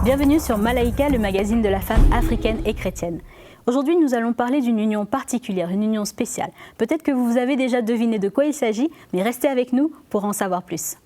Bienvenue sur Malaïka, le magazine de la femme africaine et chrétienne. Aujourd'hui, nous allons parler d'une union particulière, une union spéciale. Peut-être que vous avez déjà deviné de quoi il s'agit, mais restez avec nous pour en savoir plus.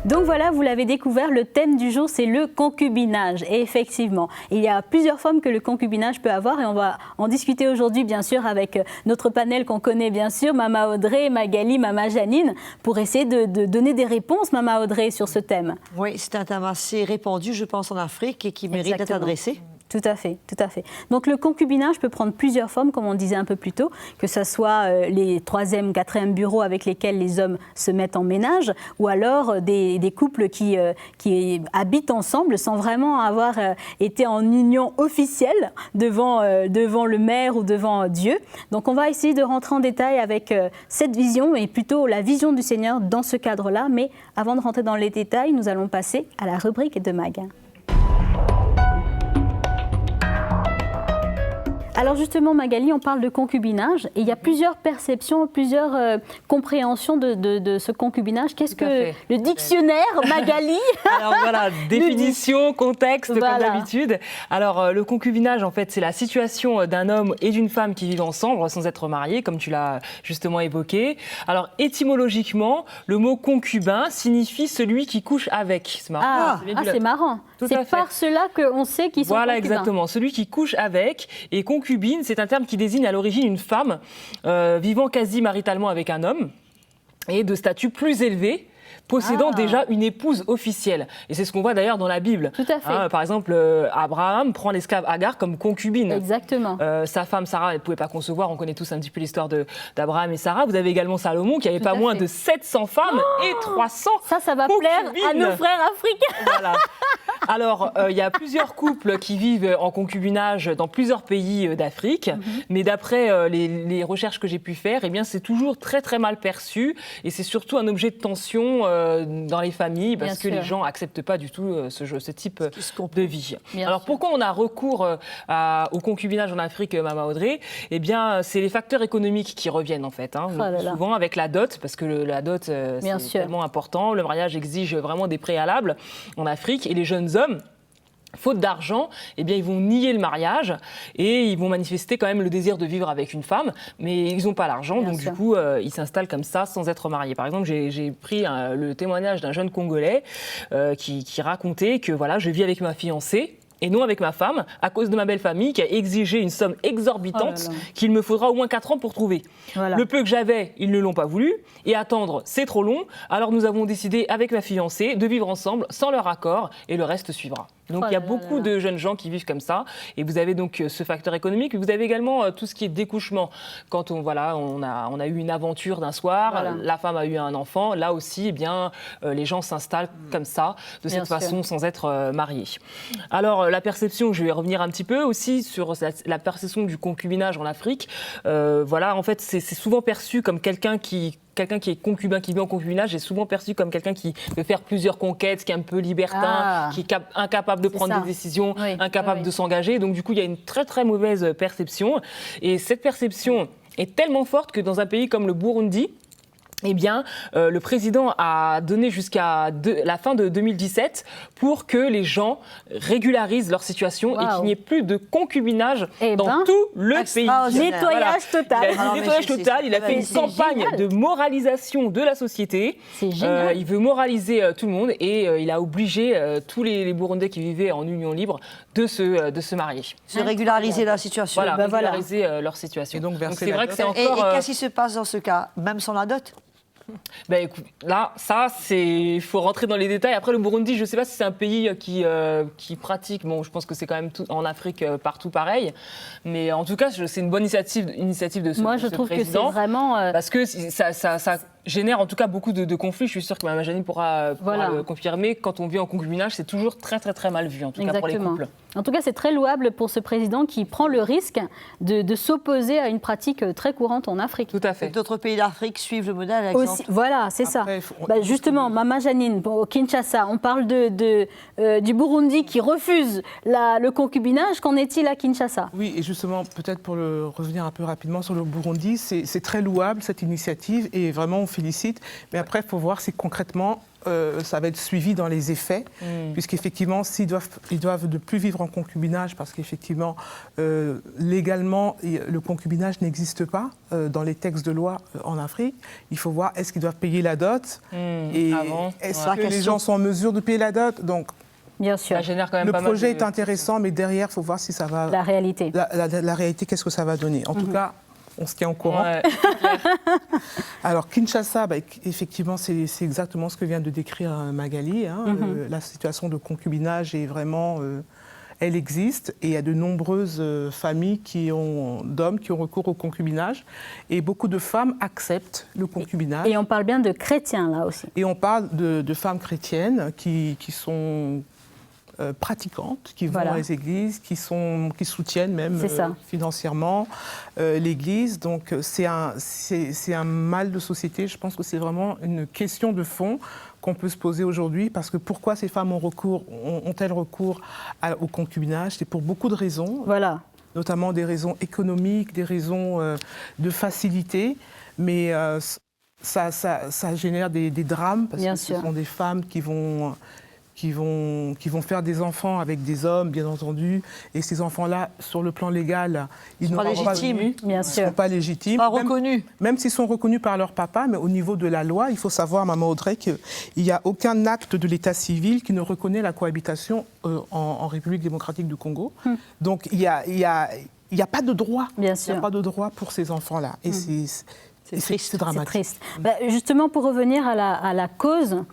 Donc voilà, vous l'avez découvert, le thème du jour, c'est le concubinage. Et effectivement, il y a plusieurs formes que le concubinage peut avoir et on va en discuter aujourd'hui, bien sûr, avec notre panel qu'on connaît, bien sûr, Mama Audrey, Magali, Mama Janine, pour essayer de donner des réponses, Mama Audrey, sur ce thème. Oui, c'est un thème assez répandu, je pense, en Afrique et qui mérite d'être adressé. Tout à fait, tout à fait. Donc le concubinage peut prendre plusieurs formes, comme on disait un peu plus tôt, que ce soit les 3e, 4e bureaux avec lesquels les hommes se mettent en ménage, ou alors des couples qui habitent ensemble sans vraiment avoir été en union officielle devant le maire ou devant Dieu. Donc on va essayer de rentrer en détail avec cette vision, et plutôt la vision du Seigneur dans ce cadre-là. Mais avant de rentrer dans les détails, nous allons passer à la rubrique de Mag. Alors justement, Magali, on parle de concubinage et il y a plusieurs perceptions, plusieurs compréhensions de ce concubinage. Qu'est-ce que le dictionnaire, Magali? Alors voilà, définition, contexte, voilà, comme d'habitude. Alors le concubinage, en fait, c'est la situation d'un homme et d'une femme qui vivent ensemble sans être mariés, comme tu l'as justement évoqué. Alors étymologiquement, le mot concubin signifie celui qui couche avec. C'est marrant. C'est marrant. C'est par cela qu'on sait qu'ils sont concubins. Voilà, exactement. Celui qui couche avec. Et concubine, c'est un terme qui désigne à l'origine une femme vivant quasi maritalement avec un homme et de statut plus élevé, possédant déjà une épouse officielle. Et c'est ce qu'on voit d'ailleurs dans la Bible. Tout à fait. Par exemple, Abraham prend l'esclave Agar comme concubine. Exactement. Sa femme Sarah, elle ne pouvait pas concevoir. On connaît tous un petit peu l'histoire d'Abraham et Sarah. Vous avez également Salomon qui avait pas moins de 700 femmes et 300 Ça va concubines. Plaire à nos frères africains. Voilà. Alors, il y a plusieurs couples qui vivent en concubinage dans plusieurs pays d'Afrique. Mais d'après les recherches que j'ai pu faire, eh bien, c'est toujours très, très mal perçu. Et c'est surtout un objet de tension dans les familles parce que les gens n'acceptent pas du tout ce type de vie. Alors pourquoi on a recours au concubinage en Afrique, Mama Audrey? Eh bien, c'est les facteurs économiques qui reviennent en fait. Souvent avec la dot, parce que la dot c'est tellement important. Le mariage exige vraiment des préalables en Afrique et les jeunes hommes, faute d'argent, eh bien, ils vont nier le mariage et ils vont manifester quand même le désir de vivre avec une femme, mais ils n'ont pas l'argent, donc du coup, ils s'installent comme ça sans être mariés. Par exemple, j'ai pris le témoignage d'un jeune Congolais qui racontait que voilà, je vis avec ma fiancée et non avec ma femme, à cause de ma belle famille qui a exigé une somme exorbitante qu'il me faudra au moins 4 ans pour trouver. Voilà. Le peu que j'avais, ils ne l'ont pas voulu, et attendre, c'est trop long. Alors nous avons décidé avec ma fiancée de vivre ensemble sans leur accord, et le reste suivra. Donc il y a beaucoup de jeunes gens qui vivent comme ça, et vous avez donc ce facteur économique, vous avez également tout ce qui est découchement. Quand on a eu une aventure d'un soir, la femme a eu un enfant, là aussi, eh bien, les gens s'installent comme ça, de cette façon, sans être mariés. Alors la perception, je vais revenir un petit peu aussi sur la perception du concubinage en Afrique. Voilà, en fait, c'est souvent perçu comme quelqu'un qui est concubin, qui vit en concubinage, est souvent perçu comme quelqu'un qui veut faire plusieurs conquêtes, qui est un peu libertin, qui est incapable de prendre des décisions, incapable de s'engager. Donc du coup, il y a une très très mauvaise perception. Et cette perception est tellement forte que dans un pays comme le Burundi, eh bien, le président a donné jusqu'à la fin de 2017 pour que les gens régularisent leur situation et qu'il n'y ait plus de concubinage dans tout le pays. Nettoyage total. Il a dit nettoyage total. Il a fait une campagne de moralisation de la société. C'est génial. Il veut moraliser tout le monde et il a obligé tous les Burundais qui vivaient en union libre de se marier. Se régulariser la situation. Voilà, régulariser leur situation. Et donc c'est vrai que c'est encore... Et qu'est-ce qui se passe dans ce cas, même sans la dot? Ben écoute, là, il faut rentrer dans les détails. Après, le Burundi, je ne sais pas si c'est un pays qui pratique. Bon, je pense que c'est quand même en Afrique partout pareil. Mais en tout cas, c'est une bonne initiative de ce président. Moi, je trouve que c'est vraiment... Parce que ça génère en tout cas beaucoup de conflits. Je suis sûre que Mme Janine pourra le confirmer. Quand on vit en concubinage, c'est toujours très, très, très mal vu, en tout cas pour les couples. En tout cas, c'est très louable pour ce président qui prend le risque de s'opposer à une pratique très courante en Afrique. Tout à fait. D'autres pays d'Afrique suivent le modèle, Alexandre. Voilà, c'est ça. Justement, Mama Janine, au Kinshasa, on parle du Burundi qui refuse le concubinage. Qu'en est-il à Kinshasa? Oui, et justement, peut-être pour revenir un peu rapidement sur le Burundi, c'est très louable cette initiative et vraiment félicite. Mais après, il faut voir si concrètement, ça va être suivi dans les effets, puisqu'effectivement, ils doivent ne plus vivre en concubinage, parce qu'effectivement, légalement, le concubinage n'existe pas dans les textes de loi en Afrique. Il faut voir, est-ce qu'ils doivent payer la dot et est-ce que les gens sont en mesure de payer la dot. Donc, bien sûr. Ça génère quand même le pas projet mal de... est intéressant, mais derrière, il faut voir si ça va... La réalité. La réalité, qu'est-ce que ça va donner. En tout cas, on se tient au courant. Ouais. Alors, Kinshasa, effectivement, c'est exactement ce que vient de décrire Magali. La situation de concubinage est vraiment... elle existe et il y a de nombreuses familles d'hommes qui ont recours au concubinage. Et beaucoup de femmes acceptent le concubinage. Et on parle bien de chrétiens, là aussi. Et on parle de femmes chrétiennes qui sont... pratiquantes, qui vont dans les églises, qui soutiennent même financièrement l'Église. Donc c'est un mal de société. Je pense que c'est vraiment une question de fond qu'on peut se poser aujourd'hui, parce que pourquoi ces femmes ont-elles recours au concubinage? C'est pour beaucoup de raisons, notamment des raisons économiques, des raisons de facilité, mais ça génère des drames, parce que ce sont des femmes qui vont faire des enfants avec des hommes, bien entendu, et ces enfants-là, sur le plan légal, ils ne sont pas légitimes, pas reconnus. Même s'ils sont reconnus par leur papa, mais au niveau de la loi, il faut savoir, Maman Audrey, qu'il n'y a aucun acte de l'état civil qui ne reconnaît la cohabitation en République démocratique du Congo. Donc il n'y a pas de droit. Il n'y a pas de droit pour ces enfants-là. Et c'est dramatique. Triste. Justement, pour revenir à la cause,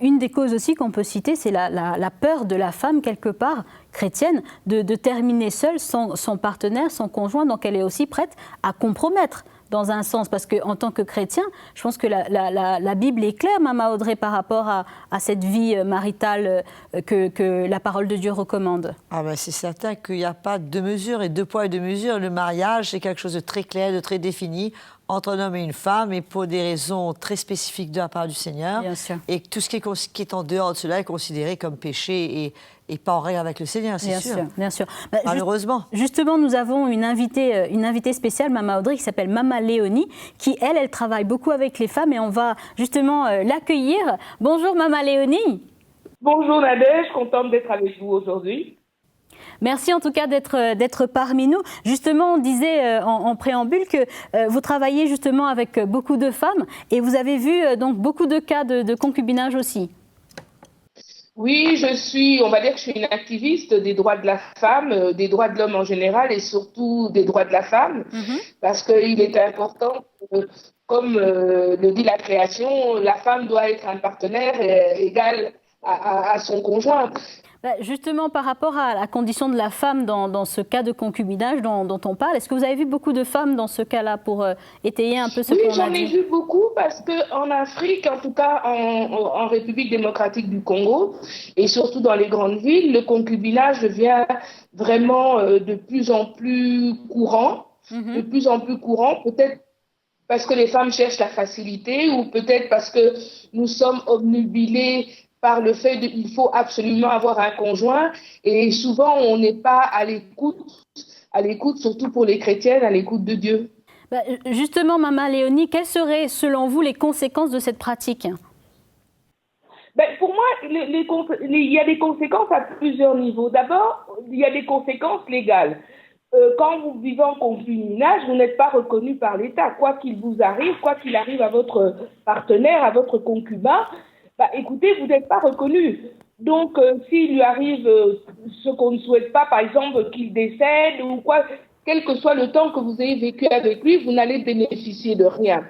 une des causes aussi qu'on peut citer, c'est la peur de la femme, quelque part, chrétienne, de terminer seule son partenaire, son conjoint. Donc elle est aussi prête à compromettre, dans un sens, parce qu'en tant que chrétien, je pense que la Bible est claire, Maman Audrey, par rapport à cette vie maritale que la parole de Dieu recommande. C'est certain qu'il n'y a pas de mesure et deux poids et deux mesures. Le mariage, c'est quelque chose de très clair, de très défini, entre un homme et une femme, et pour des raisons très spécifiques de la part du Seigneur. Bien sûr. Et tout ce qui est en dehors de cela est considéré comme péché et pas en règle avec le Seigneur, c'est sûr. Bien sûr. Malheureusement. Justement, nous avons une invitée spéciale, Maman Audrey, qui s'appelle Maman Léonie, qui, elle travaille beaucoup avec les femmes, et on va justement l'accueillir. Bonjour Maman Léonie. Bonjour Nadège, contente d'être avec vous aujourd'hui. Merci en tout cas d'être parmi nous. Justement, on disait en préambule que vous travaillez justement avec beaucoup de femmes, et vous avez vu donc beaucoup de cas de concubinage aussi. Oui, on va dire que je suis une activiste des droits de la femme, des droits de l'homme en général, et surtout des droits de la femme, parce qu'il est important, comme le dit la création, la femme doit être un partenaire égal à son conjoint. Justement, par rapport à la condition de la femme dans ce cas de concubinage dont on parle, est-ce que vous avez vu beaucoup de femmes dans ce cas-là, pour étayer un peu ce qu'on a dit? Oui, j'en ai vu beaucoup, parce qu'en Afrique, en tout cas en République démocratique du Congo, et surtout dans les grandes villes, le concubinage devient vraiment de plus en plus courant, peut-être parce que les femmes cherchent la facilité, ou peut-être parce que nous sommes obnubilés par le fait qu'il faut absolument avoir un conjoint, et souvent on n'est pas à l'écoute, surtout pour les chrétiennes, à l'écoute de Dieu. Justement, Maman Léonie, quelles seraient selon vous les conséquences de cette pratique? Pour moi, il y a des conséquences à plusieurs niveaux. D'abord, il y a des conséquences légales. Quand vous vivez en concubinage, vous n'êtes pas reconnu par l'État. Quoi qu'il vous arrive, quoi qu'il arrive à votre partenaire, à votre concubin, écoutez, vous n'êtes pas reconnu. Donc, s'il lui arrive ce qu'on ne souhaite pas, par exemple, qu'il décède ou quoi, quel que soit le temps que vous ayez vécu avec lui, vous n'allez bénéficier de rien.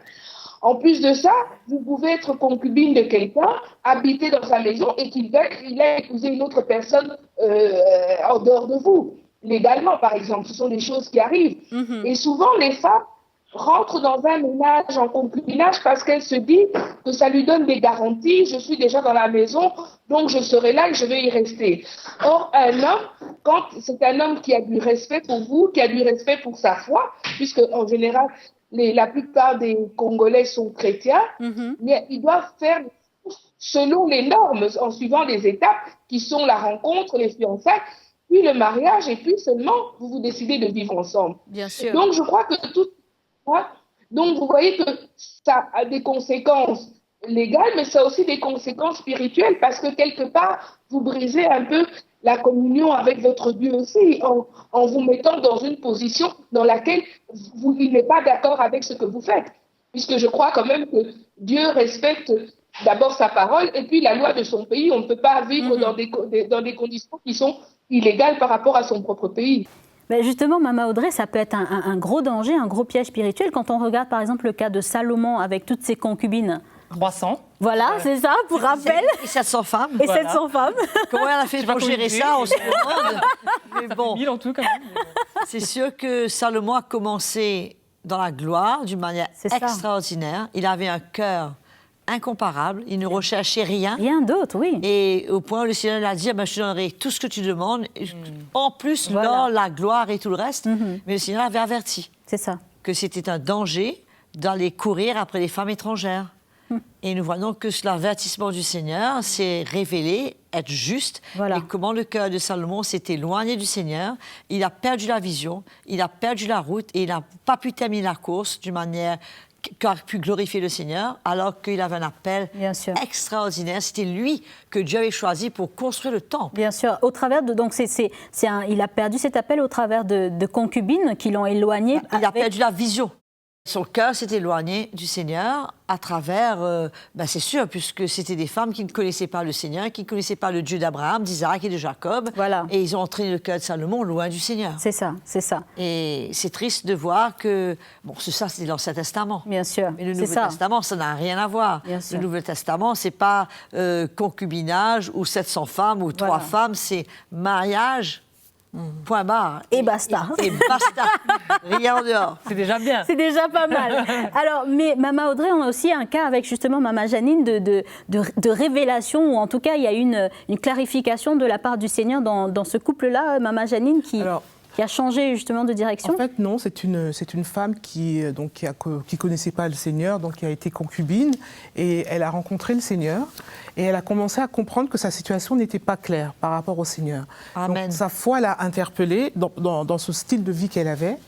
En plus de ça, vous pouvez être concubine de quelqu'un, habiter dans sa maison, et qu'il a épousé une autre personne en dehors de vous, légalement, par exemple. Ce sont des choses qui arrivent. Et souvent, les femmes rentre dans un ménage en concubinage parce qu'elle se dit que ça lui donne des garanties. Je suis déjà dans la maison, donc je serai là et je vais y rester. Or, un homme, quand c'est un homme qui a du respect pour vous, qui a du respect pour sa foi, puisque en général, la plupart des Congolais sont chrétiens, mais ils doivent faire selon les normes, en suivant les étapes qui sont la rencontre, les fiançailles, puis le mariage, et puis seulement vous décidez de vivre ensemble. Bien sûr. Donc, je crois que Donc, vous voyez que ça a des conséquences légales, mais ça a aussi des conséquences spirituelles, parce que quelque part, vous brisez un peu la communion avec votre Dieu aussi, en vous mettant dans une position dans laquelle il n'est pas d'accord avec ce que vous faites. Puisque je crois quand même que Dieu respecte d'abord sa parole et puis la loi de son pays. On ne peut pas vivre dans des conditions qui sont illégales par rapport à son propre pays. Ben justement, Mama Audrey, ça peut être un gros danger, un gros piège spirituel. Quand on regarde par exemple le cas de Salomon avec toutes ses concubines. 300. Voilà, c'est ça, pour rappel. Et 700 femmes. Et 700 femmes. Comment elle a fait pour gérer ça, on se demande. Mais bon, 1000 en tout, quand même. c'est sûr que Salomon a commencé dans la gloire d'une manière extraordinaire. Il avait un cœur incomparable, il ne recherchait rien. Rien d'autre, oui. Et au point où le Seigneur lui a dit, je te donnerai tout ce que tu demandes, en plus, l'or, la gloire et tout le reste. Mais le Seigneur avait averti que c'était un danger d'aller courir après les femmes étrangères. Et nous voyons que l'avertissement du Seigneur s'est révélé être juste. Et comment le cœur de Salomon s'est éloigné du Seigneur. Il a perdu la vision, il a perdu la route et il n'a pas pu terminer la course d'une manière qui a pu glorifier le Seigneur, alors qu'il avait un appel extraordinaire. C'était lui que Dieu avait choisi pour construire le temple. Bien sûr. Au travers de, donc il a perdu cet appel au travers de concubines qui l'ont éloigné. Il a perdu la vision. Son cœur s'est éloigné du Seigneur à travers, c'est sûr, puisque c'était des femmes qui ne connaissaient pas le Seigneur, qui ne connaissaient pas le Dieu d'Abraham, d'Isaac et de Jacob. Et ils ont entraîné le cœur de Salomon loin du Seigneur. C'est ça, c'est ça. Et c'est triste de voir que, ça c'était l'Ancien Testament. Bien sûr. Mais le Nouveau Testament, ça n'a rien à voir. Le Nouveau Testament, c'est pas concubinage ou 700 femmes ou 3 femmes, c'est mariage. Point barre. Et basta. Et basta. Rien en dehors. C'est déjà bien. C'est déjà pas mal. Alors, mais Mama Audrey, on a aussi un cas avec justement Mama Janine de révélation, ou en tout cas, il y a une clarification de la part du Seigneur dans ce couple-là, Mama Janine, qui a changé justement de direction. En fait, non, c'est une femme qui connaissait pas le Seigneur, donc qui a été concubine, et elle a rencontré le Seigneur, et elle a commencé à comprendre que sa situation n'était pas claire par rapport au Seigneur. Amen. Donc, sa foi l'a interpellée dans ce style de vie qu'elle avait,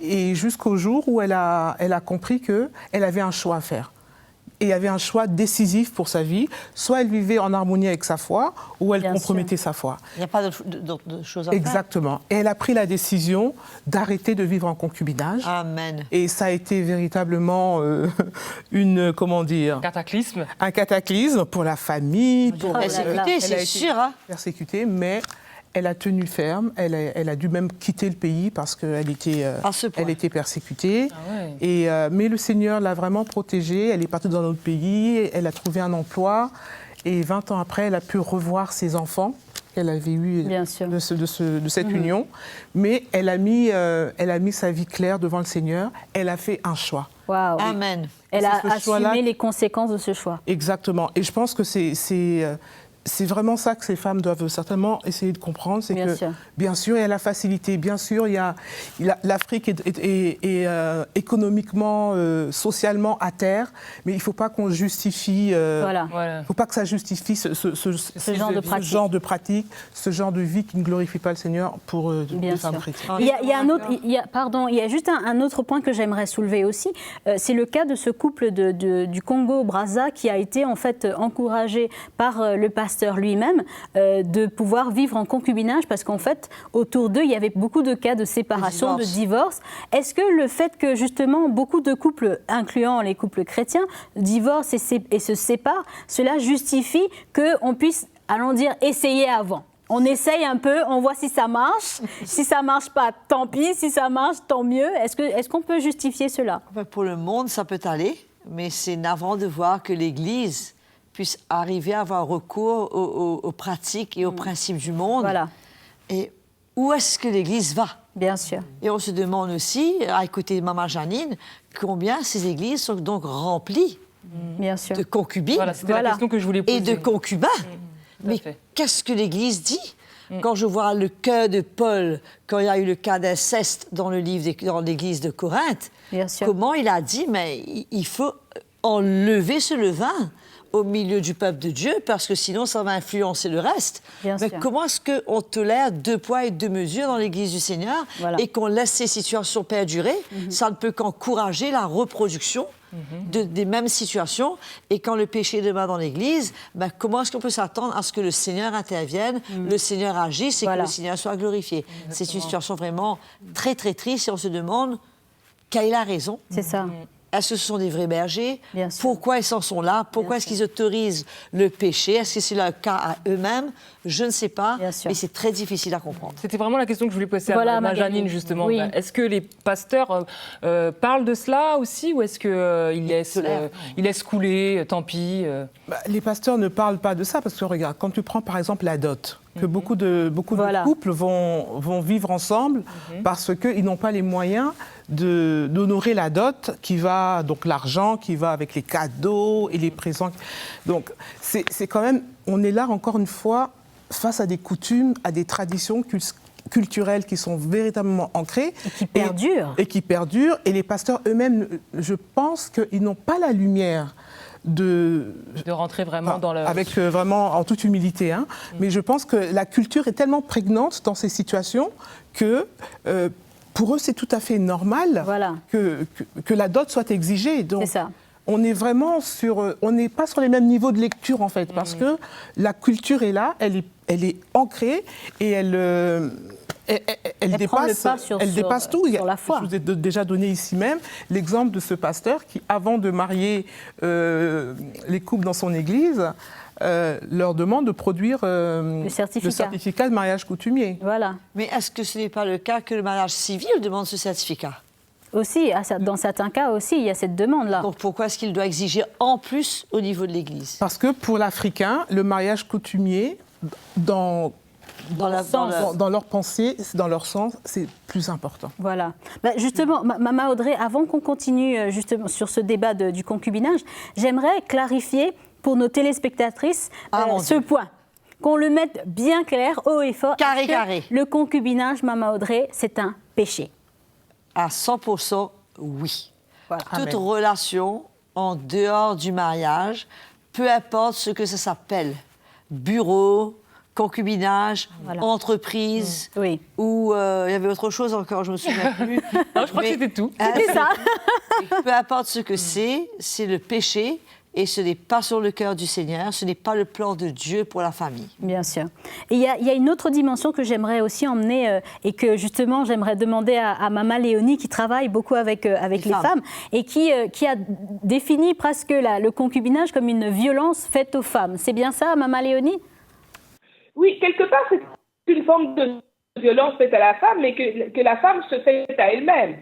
et jusqu'au jour où elle a compris qu'elle avait un choix à faire. Et il y avait un choix décisif pour sa vie. Soit elle vivait en harmonie avec sa foi, ou elle compromettait sa foi. Il n'y a pas d'autre chose à faire. Exactement. Et elle a pris la décision d'arrêter de vivre en concubinage. Amen. Et ça a été véritablement Cataclysme. Un cataclysme pour la famille. Pour persécuter, c'est sûr. Persécutée, mais elle a tenu ferme, elle a dû même quitter le pays parce qu'elle était persécutée. Mais le Seigneur l'a vraiment protégée, elle est partie dans notre pays, elle a trouvé un emploi et 20 ans après, elle a pu revoir ses enfants qu'elle avait eus de cette union. Mais elle a mis sa vie claire devant le Seigneur, elle a fait un choix. Wow. Amen. Elle a assumé les conséquences de ce choix. Exactement. Et je pense que c'est vraiment ça que ces femmes doivent certainement essayer de comprendre, c'est que bien sûr il y a la facilité, bien sûr l'Afrique est économiquement, socialement à terre, mais il ne faut pas qu'on justifie, il faut pas que ça justifie ce genre de pratique, ce genre de vie qui ne glorifie pas le Seigneur pour les femmes chrétiennes. Il y a juste un autre point que j'aimerais soulever aussi, c'est le cas de ce couple du Congo-Brazza qui a été en fait encouragé par le pasteur lui-même de pouvoir vivre en concubinage parce qu'en fait, autour d'eux, il y avait beaucoup de cas de séparation, de divorce. Est-ce que le fait que justement beaucoup de couples, incluant les couples chrétiens, divorcent et se séparent, cela justifie qu'on puisse, allons dire, essayer avant? On essaye un peu, on voit si ça marche. Si ça ne marche pas, tant pis. Si ça marche, tant mieux. Est-ce qu'on peut justifier cela? Pour le monde, ça peut aller, mais c'est navrant de voir que l'Église puisse arriver à avoir recours aux pratiques et aux principes du monde. Et où est-ce que l'Église va? Bien sûr. Et on se demande aussi, à écouter Mama Janine, combien ces églises sont donc remplies de concubines. C'était la question que je voulais poser. Et de concubins. Mais qu'est-ce que l'Église dit? Quand je vois le cœur de Paul, quand il y a eu le cas d'inceste dans l'église de Corinthe, comment il a dit, mais il faut enlever ce levain. au milieu du peuple de Dieu, parce que sinon ça va influencer le reste. Mais comment est-ce qu'on tolère 2 poids et 2 mesures dans l'Église du Seigneur et qu'on laisse ces situations perdurer? Ça ne peut qu'encourager la reproduction des mêmes situations. Et quand le péché demeure dans l'Église, comment est-ce qu'on peut s'attendre à ce que le Seigneur intervienne, le Seigneur agisse et que le Seigneur soit glorifié? C'est une situation vraiment très, très triste et on se demande quelle est la raison. C'est ça. Est-ce que ce sont des vrais bergers? Pourquoi ils en sont là? Pourquoi est-ce qu'ils autorisent le péché? Est-ce que c'est leur cas à eux-mêmes? Je ne sais pas, mais c'est très difficile à comprendre. C'était vraiment la question que je voulais poser à Janine, justement. Oui. Est-ce que les pasteurs parlent de cela aussi, ou est-ce qu'ils laissent couler, tant pis Les pasteurs ne parlent pas de ça, parce que regarde, quand tu prends par exemple la dot, que beaucoup de couples vont vivre ensemble parce qu'ils n'ont pas les moyens d'honorer la dot, qui va, donc l'argent qui va avec les cadeaux et les présents. Donc c'est quand même, on est là encore une fois face à des coutumes, à des traditions culturelles qui sont véritablement ancrées. Et qui perdurent. Et qui perdurent. Et les pasteurs eux-mêmes, je pense qu'ils n'ont pas la lumière de rentrer vraiment dans le... Avec vraiment, en toute humilité, hein. Mais je pense que la culture est tellement prégnante dans ces situations que pour eux, c'est tout à fait normal que la dot soit exigée. Donc, c'est ça. On est vraiment on n'est pas sur les mêmes niveaux de lecture, en fait, parce que la culture est là, elle est ancrée et elle dépasse tout. Sur la foi. Je vous ai déjà donné ici même l'exemple de ce pasteur qui, avant de marier les couples dans son église, leur demande de produire le certificat de mariage coutumier. Voilà. Mais est-ce que ce n'est pas le cas que le mariage civil demande ce certificat? Aussi, dans certains cas aussi, il y a cette demande-là. Donc pourquoi est-ce qu'il doit exiger en plus au niveau de l'Église? Parce que pour l'Africain, le mariage coutumier, dans leur pensée, dans leur sens, c'est plus important. Voilà. Justement, Mama Audrey, avant qu'on continue justement sur ce débat du concubinage, j'aimerais clarifier pour nos téléspectatrices ce point. Qu'on le mette bien clair, haut et fort. Carré. Le concubinage, Mama Audrey, c'est un péché. À 100%, oui. Voilà. Toute relation en dehors du mariage, peu importe ce que ça s'appelle, bureau, concubinage, entreprise, ou il y avait autre chose encore, je me souviens plus. Non, je crois que c'était tout. C'était ça. Peu importe ce que c'est le péché. Et ce n'est pas sur le cœur du Seigneur, ce n'est pas le plan de Dieu pour la famille. Bien sûr. Et il y a une autre dimension que j'aimerais aussi emmener et que justement j'aimerais demander à Mama Léonie qui travaille beaucoup avec les femmes et qui a défini presque le concubinage comme une violence faite aux femmes. C'est bien ça, Mama Léonie? Oui, quelque part c'est une forme de violence faite à la femme, mais que la femme se fait à elle-même.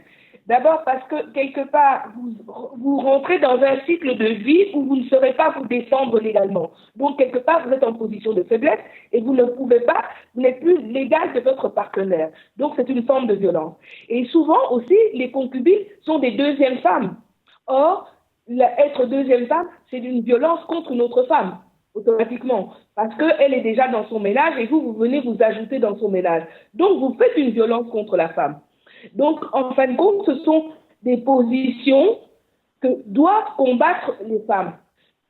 D'abord parce que, quelque part, vous rentrez dans un cycle de vie où vous ne saurez pas vous défendre légalement. Donc, quelque part, vous êtes en position de faiblesse et vous ne pouvez pas, vous n'êtes plus légal de votre partenaire. Donc, c'est une forme de violence. Et souvent aussi, les concubines sont des deuxièmes femmes. Or, être deuxième femme, c'est une violence contre une autre femme, automatiquement. Parce qu'elle est déjà dans son ménage et vous venez vous ajouter dans son ménage. Donc, vous faites une violence contre la femme. Donc, en fin de compte, ce sont des positions que doivent combattre les femmes.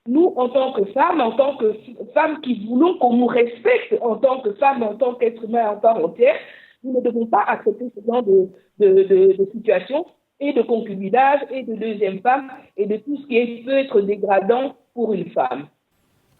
Nous, en tant que femmes qui voulons qu'on nous respecte en tant que femmes, en tant qu'être humain en part entière, nous ne devons pas accepter ce genre de situation et de concubinage et de deuxième femme et de tout ce qui peut être dégradant pour une femme.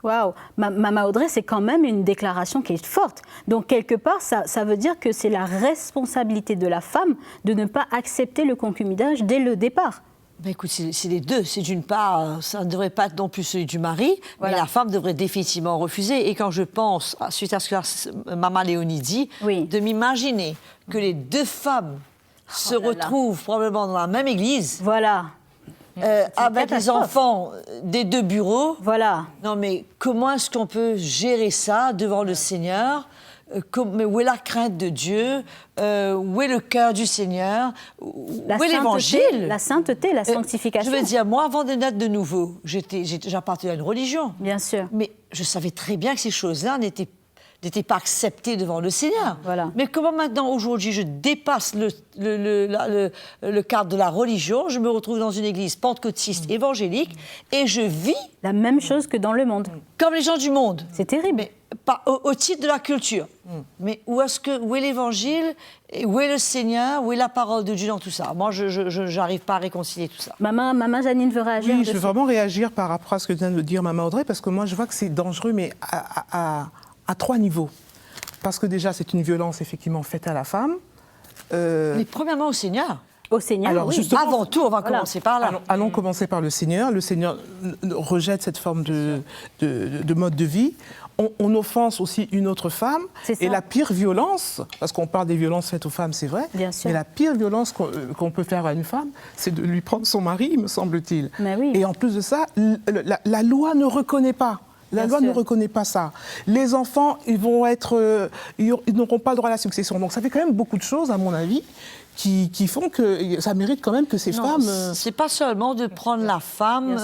Waouh, Mama Audrey, c'est quand même une déclaration qui est forte. Donc, quelque part, ça veut dire que c'est la responsabilité de la femme de ne pas accepter le concubinage dès le départ. Ben écoute, c'est les deux. C'est d'une part, ça ne devrait pas être non plus celui du mari, mais la femme devrait définitivement refuser. Et quand je pense, suite à ce que Mama Léonie dit, de m'imaginer que les deux femmes se retrouvent probablement dans la même église. Voilà. Avec les enfants des deux bureaux. Voilà. Non, mais comment est-ce qu'on peut gérer ça devant le Seigneur? Mais où est la crainte de Dieu? Où est le cœur du Seigneur? Où est l'Évangile? La sainteté, la sanctification. Je veux dire, moi, avant de naître de nouveau, j'appartenais à une religion. Bien sûr. Mais je savais très bien que ces choses-là n'étaient n'étais pas acceptée devant le Seigneur. Voilà. Mais comment maintenant, aujourd'hui, je dépasse le cadre de la religion, je me retrouve dans une église pentecôtiste évangélique et je vis... La même chose que dans le monde. Comme les gens du monde. C'est terrible. Mais pas au titre de la culture. Mais où est l'évangile? Où est le Seigneur? Où est la parole de Dieu dans tout ça? Moi, je n'arrive pas à réconcilier tout ça. Maman Janine veut réagir. Oui, je veux vraiment réagir par rapport à ce que vient de dire Maman Audrey, parce que moi, je vois que c'est dangereux, mais à 3 niveaux. Parce que déjà, c'est une violence effectivement faite à la femme. Mais premièrement au Seigneur. Au Seigneur, alors, oui. justement, Avant tout, on va commencer par là. Allons commencer par le Seigneur. Le Seigneur rejette cette forme de mode de vie. On offense aussi une autre femme. Et la pire violence, parce qu'on parle des violences faites aux femmes, c'est vrai, bien sûr. mais la pire violence qu'on peut faire à une femme, c'est de lui prendre son mari, me semble-t-il. Oui. Et en plus de ça, la loi ne reconnaît pas. La loi ne reconnaît pas ça. Les enfants, ils n'auront pas le droit à la succession. Donc ça fait quand même beaucoup de choses, à mon avis, qui font que ça mérite quand même que ces femmes... C'est pas seulement de prendre la femme,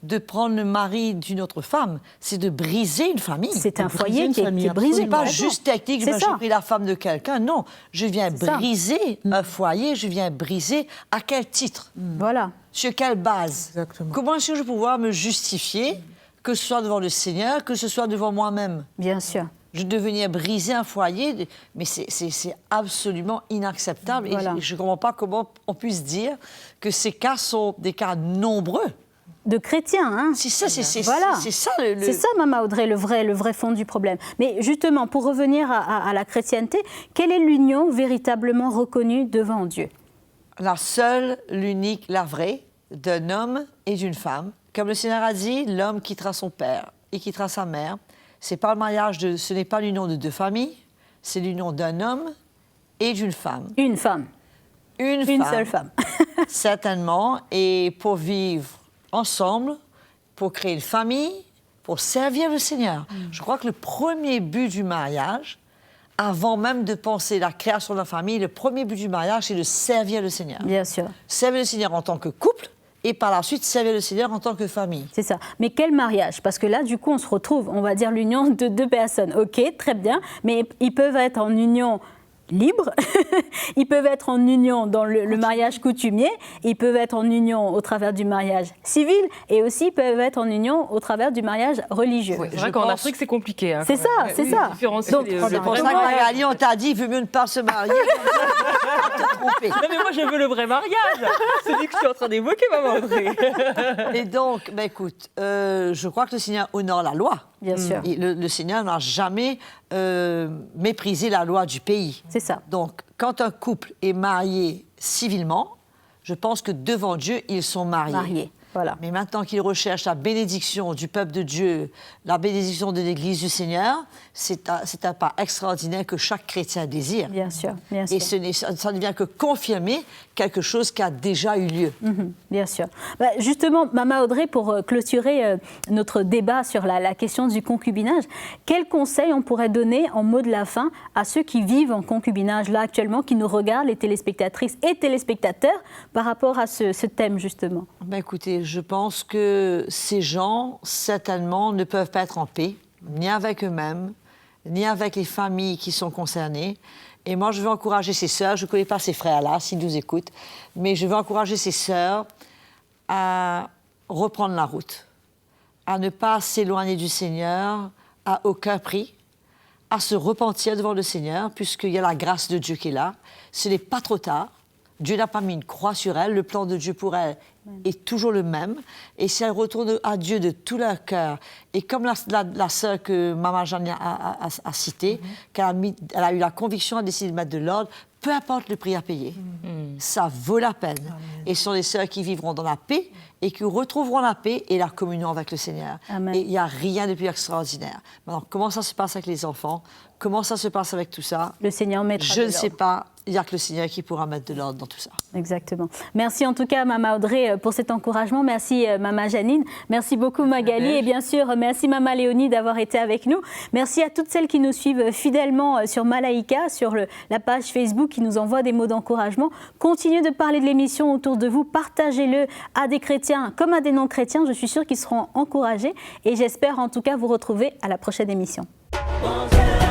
de prendre le mari d'une autre femme, c'est de briser une famille. C'est un foyer qui est brisé. C'est pas juste technique, j'ai pris la femme de quelqu'un. Non, je viens briser un foyer, je viens briser à quel titre? Voilà. Sur quelle base? Exactement. Comment est-ce que je vais pouvoir me justifier, que ce soit devant le Seigneur, que ce soit devant moi-même? Bien sûr. Je devenais briser un foyer, mais c'est absolument inacceptable. Voilà. Et je ne comprends pas comment on puisse dire que ces cas sont des cas nombreux. De chrétiens, hein. C'est ça, c'est ça. C'est ça, Maman Audrey, le vrai fond du problème. Mais justement, pour revenir à la chrétienté, quelle est l'union véritablement reconnue devant Dieu? La seule, l'unique, la vraie, d'un homme et d'une femme. Comme le Seigneur a dit, l'homme quittera son père et quittera sa mère. C'est pas le mariage ce n'est pas l'union de 2 familles, c'est l'union d'un homme et d'une femme. Une femme. Une seule femme. Certainement, et pour vivre ensemble, pour créer une famille, pour servir le Seigneur. Je crois que le premier but du mariage, avant même de penser la création de la famille, le premier but du mariage, c'est de servir le Seigneur. Bien sûr. Servir le Seigneur en tant que couple, et par la suite servir le Seigneur en tant que famille. C'est ça. Mais quel mariage? Parce que là, du coup, on se retrouve, on va dire l'union de 2 personnes. Ok, très bien, mais ils peuvent être en union libre, ils peuvent être en union dans le mariage coutumier, ils peuvent être en union au travers du mariage civil, et aussi peuvent être en union au travers du mariage religieux. Oui, c'est vrai qu'en Afrique, c'est compliqué. Hein, c'est ça, c'est ça. Donc, c'est pour ça que Magali, on t'a dit, il vaut mieux ne pas se marier. Non, mais moi, je veux le vrai mariage. Celui que tu es en train d'évoquer, Maman Audrey. Et donc, écoute, je crois que le Seigneur honore la loi. Bien sûr. Et le Seigneur n'a jamais méprisé la loi du pays. C'est ça. Donc, quand un couple est marié civilement, je pense que devant Dieu, ils sont mariés. Voilà. Mais maintenant qu'ils recherchent la bénédiction du peuple de Dieu, la bénédiction de l'Église du Seigneur, c'est un pas extraordinaire que chaque chrétien désire. Bien sûr, bien sûr. Et ça ne vient que confirmer quelque chose qui a déjà eu lieu. Bien sûr. Justement, Maman Audrey, pour clôturer notre débat sur la question du concubinage, quels conseils on pourrait donner en mot de la fin à ceux qui vivent en concubinage là actuellement, qui nous regardent, les téléspectatrices et téléspectateurs, par rapport à ce thème justement? Écoutez, je pense que ces gens, certainement, ne peuvent pas être en paix, ni avec eux-mêmes, ni avec les familles qui sont concernées. Et moi, je veux encourager ces sœurs, je ne connais pas ces frères-là, s'ils nous écoutent, mais je veux encourager ces sœurs à reprendre la route, à ne pas s'éloigner du Seigneur à aucun prix, à se repentir devant le Seigneur, puisqu'il y a la grâce de Dieu qui est là. Ce n'est pas trop tard. Dieu n'a pas mis une croix sur elle, le plan de Dieu pour elle est toujours le même. Et si elle retourne à Dieu de tout leur cœur, et comme la sœur que Maman Janine a citée, elle a eu la conviction, elle a décidé de mettre de l'ordre, peu importe le prix à payer, ça vaut la peine. Amen. Et ce sont des sœurs qui vivront dans la paix et qui retrouveront la paix et la communion avec le Seigneur. Amen. Et il n'y a rien de plus extraordinaire. Maintenant, comment ça se passe avec les enfants? Comment ça se passe avec tout ça? Le Seigneur mettra de l'ordre. Je ne sais pas. Il n'y a que le Seigneur qui pourra mettre de l'ordre dans tout ça. Exactement. Merci en tout cas, Maman Audrey, pour cet encouragement. Merci, Maman Janine. Merci beaucoup, Magali. Et bien sûr, merci, Maman Léonie, d'avoir été avec nous. Merci à toutes celles qui nous suivent fidèlement sur Malaika, sur la page Facebook, qui nous envoient des mots d'encouragement. Continuez de parler de l'émission autour de vous. Partagez-le à des chrétiens comme à des non-chrétiens. Je suis sûre qu'ils seront encouragés. Et j'espère en tout cas vous retrouver à la prochaine émission. Bonjour.